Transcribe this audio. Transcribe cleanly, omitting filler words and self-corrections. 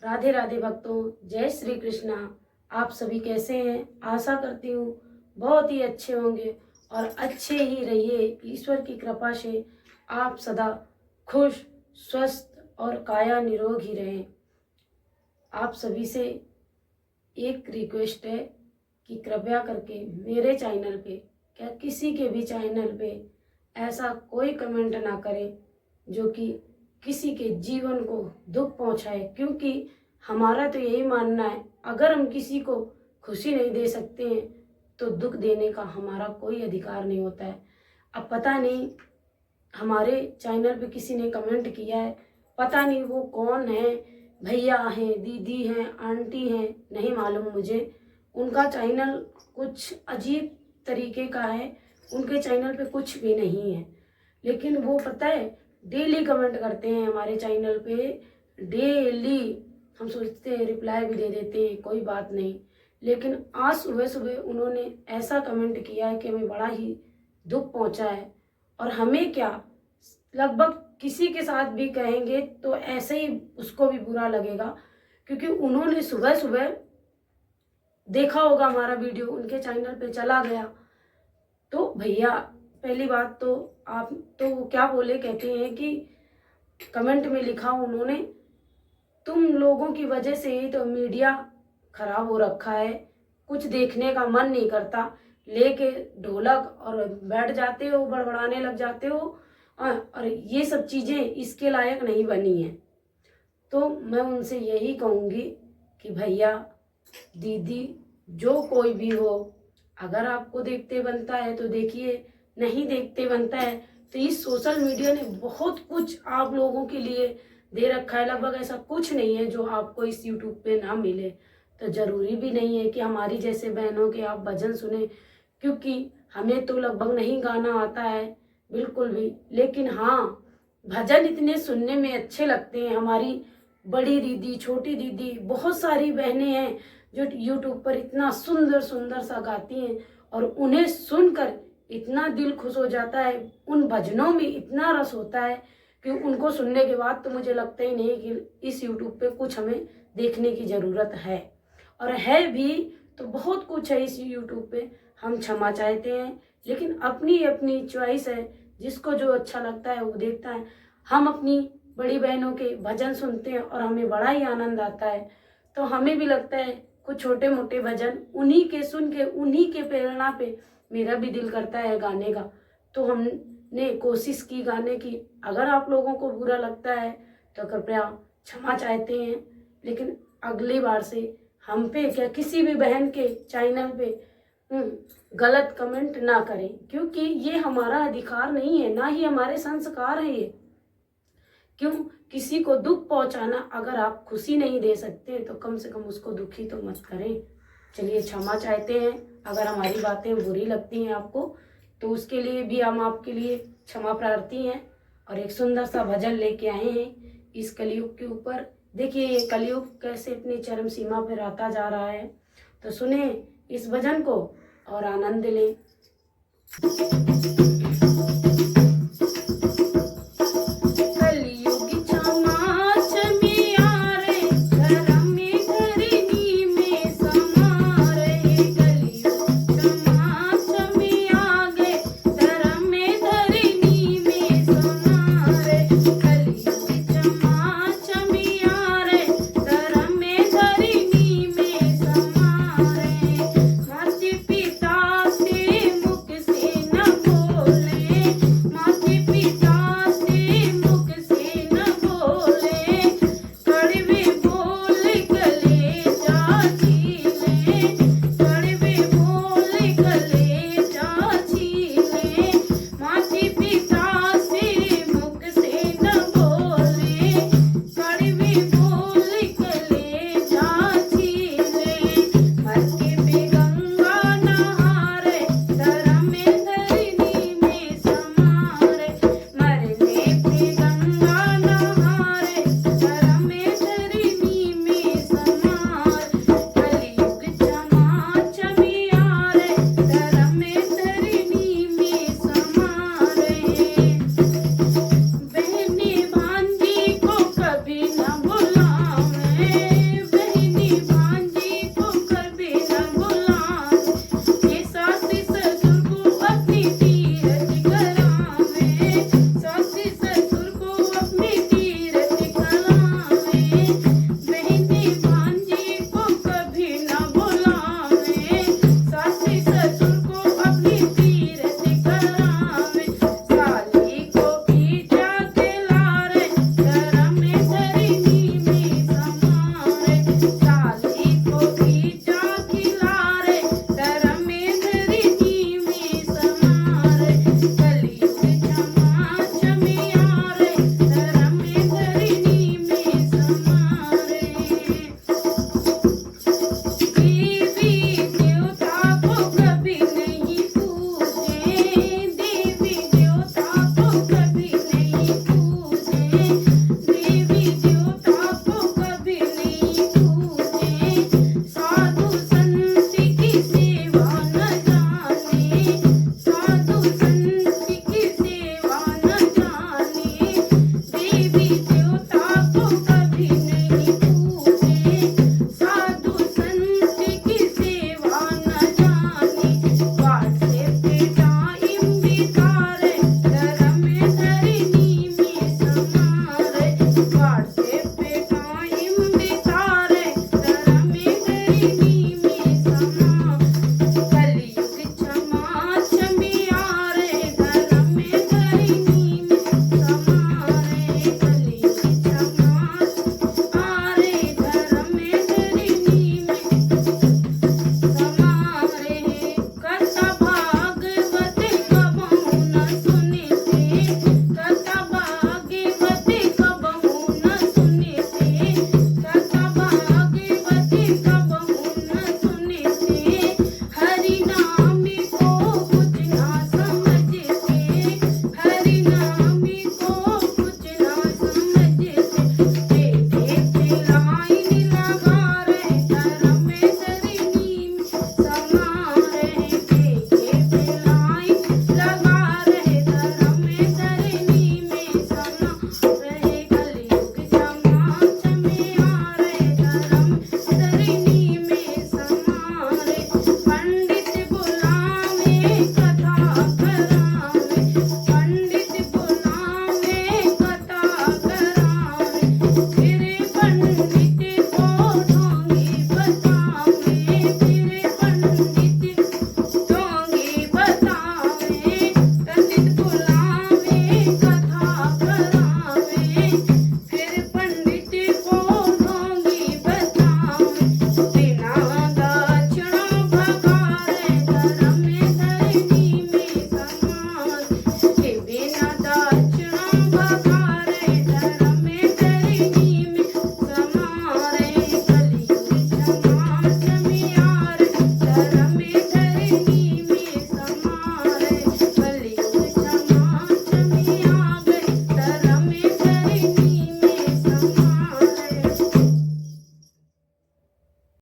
राधे राधे भक्तों, जय श्री कृष्णा। आप सभी कैसे हैं? आशा करती हूँ बहुत ही अच्छे होंगे और अच्छे ही रहिए। ईश्वर की कृपा से आप सदा खुश, स्वस्थ और काया निरोग ही रहें। आप सभी से एक रिक्वेस्ट है कि कृपया करके मेरे चैनल पे, क्या किसी के भी चैनल पे ऐसा कोई कमेंट ना करें जो कि किसी के जीवन को दुख पहुंचाए, क्योंकि हमारा तो यही मानना है, अगर हम किसी को खुशी नहीं दे सकते हैं तो दुख देने का हमारा कोई अधिकार नहीं होता है। अब पता नहीं हमारे चैनल पे किसी ने कमेंट किया है, पता नहीं वो कौन है, भैया हैं, दीदी हैं, आंटी हैं, नहीं मालूम मुझे। उनका चैनल कुछ अजीब तरीके का है, उनके चैनल पे कुछ भी नहीं है, लेकिन वो पता है डेली कमेंट करते हैं हमारे चैनल पे, डेली। हम सोचते हैं रिप्लाई भी दे देते हैं, कोई बात नहीं, लेकिन आज सुबह सुबह उन्होंने ऐसा कमेंट किया है कि हमें बड़ा ही दुख पहुंचा है। और हमें क्या, लगभग किसी के साथ भी कहेंगे तो ऐसे ही उसको भी बुरा लगेगा, क्योंकि उन्होंने सुबह सुबह देखा होगा हमारा वीडियो, उनके चैनल पे चला गया। तो भैया पहली बात तो आप तो वो क्या बोले, कहते हैं कि कमेंट में लिखा उन्होंने, तुम लोगों की वजह से ही तो मीडिया खराब हो रखा है, कुछ देखने का मन नहीं करता, लेके ढोलक और बैठ जाते हो, बड़बड़ाने लग जाते हो, और ये सब चीज़ें इसके लायक नहीं बनी हैं। तो मैं उनसे यही कहूँगी कि भैया दीदी जो कोई भी हो, अगर आपको देखते बनता है तो देखिए, नहीं देखते बनता है तो इस सोशल मीडिया ने बहुत कुछ आप लोगों के लिए दे रखा है। लगभग ऐसा कुछ नहीं है जो आपको इस यूट्यूब पे ना मिले। तो ज़रूरी भी नहीं है कि हमारी जैसे बहनों के आप भजन सुने, क्योंकि हमें तो लगभग नहीं गाना आता है बिल्कुल भी, लेकिन हाँ भजन इतने सुनने में अच्छे लगते हैं। हमारी बड़ी दीदी, छोटी दीदी, बहुत सारी बहनें हैं जो यूट्यूब पर इतना सुंदर सुंदर सा गाती हैं, और उन्हें सुनकर इतना दिल खुश हो जाता है, उन भजनों में इतना रस होता है कि उनको सुनने के बाद तो मुझे लगता ही नहीं कि इस यूट्यूब पे कुछ हमें देखने की ज़रूरत है। और है भी तो बहुत कुछ है इस यूट्यूब पे, हम क्षमा चाहते हैं, लेकिन अपनी अपनी चॉइस है, जिसको जो अच्छा लगता है वो देखता है। हम अपनी बड़ी बहनों के भजन सुनते हैं और हमें बड़ा ही आनंद आता है, तो हमें भी लगता है कुछ छोटे मोटे भजन उन्हीं के सुन के, उन्हीं के प्रेरणा पे मेरा भी दिल करता है गाने का। तो हमने कोशिश की गाने की। अगर आप लोगों को बुरा लगता है तो कृपया क्षमा चाहते हैं, लेकिन अगली बार से हम पे, क्या किसी भी बहन के चैनल पे गलत कमेंट ना करें, क्योंकि ये हमारा अधिकार नहीं है, ना ही हमारे संस्कार है ये। क्यों किसी को दुख पहुंचाना? अगर आप खुशी नहीं दे सकते तो कम से कम उसको दुखी तो मत करें। चलिए क्षमा चाहते हैं, अगर हमारी बातें बुरी लगती हैं आपको तो उसके लिए भी हम आपके लिए क्षमा प्रार्थी हैं, और एक सुंदर सा भजन लेके आए हैं इस कलयुग के ऊपर। देखिए ये कलयुग कैसे अपनी चरम सीमा पर आता जा रहा है, तो सुने इस भजन को और आनंद लें।